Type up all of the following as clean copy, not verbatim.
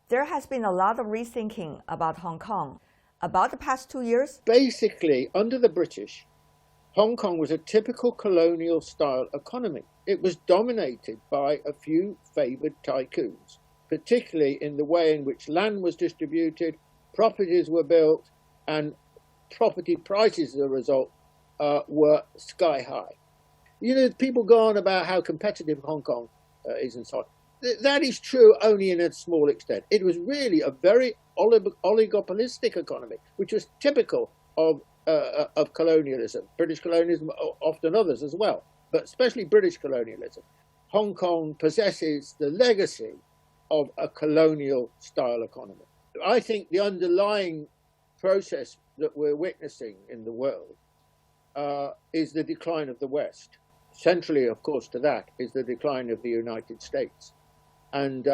There has been a lot of rethinking about Hong Kong. About the past 2 years, Basically, under the British, Hong Kong was a typical colonial-style economy. It was dominated by a few favoured tycoons, particularly in the way in which land was distributed, properties were built, and property prices as a result were sky high. You know, people go on about how competitive Hong Kong is and so on. That is true only in a small extent. It was really a very oligopolistic economy, which was typical of colonialism. British colonialism, often others as well, but especially British colonialism. Hong Kong possesses the legacy of a colonial-style economy. I think the underlying process that we're witnessing in the world is the decline of the West. Centrally, of course, to that is the decline of the United States. And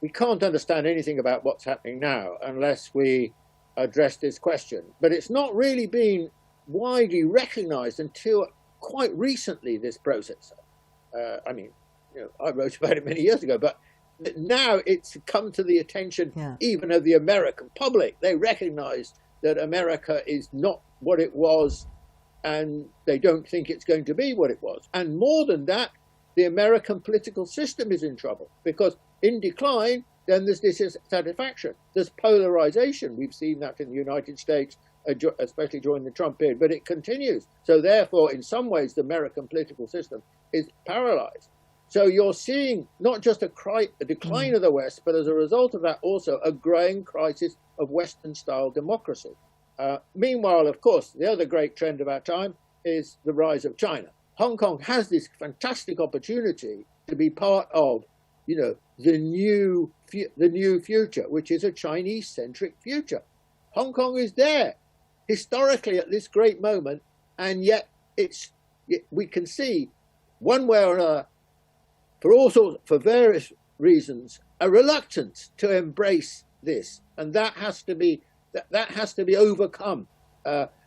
we can't understand anything about what's happening now unless we address this question. But it's not really been widely recognized until quite recently, this process. I mean, you know, I wrote about it many years ago, but now it's come to the attention even of the American public. They recognize that America is not what it was, and they don't think it's going to be what it was. And more than that, the American political system is in trouble, because in decline, then there's dissatisfaction. There's polarization. We've seen that in the United States, especially during the Trump period, but it continues. So therefore, in some ways, the American political system is paralyzed. So you're seeing not just a decline of the West, but as a result of that, also a growing crisis of Western-style democracy. Meanwhile, of course, the other great trend of our time is the rise of China. Hong Kong has this fantastic opportunity to be part of, you know, the new future, which is a Chinese-centric future. Hong Kong is there historically at this great moment, and yet we can see one way or another, for various reasons, a reluctance to embrace this, and that has to be overcome.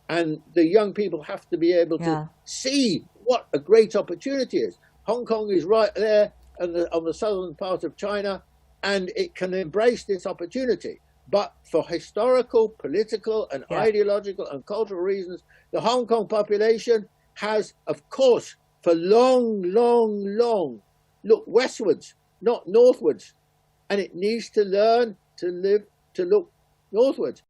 And the young people have to be able to see what a great opportunity is. Hong Kong is right there on the southern part of China, and it can embrace this opportunity. But for historical, political, and ideological and cultural reasons, the Hong Kong population has, of course, for long looked westwards, not northwards. And it needs to learn to look northwards.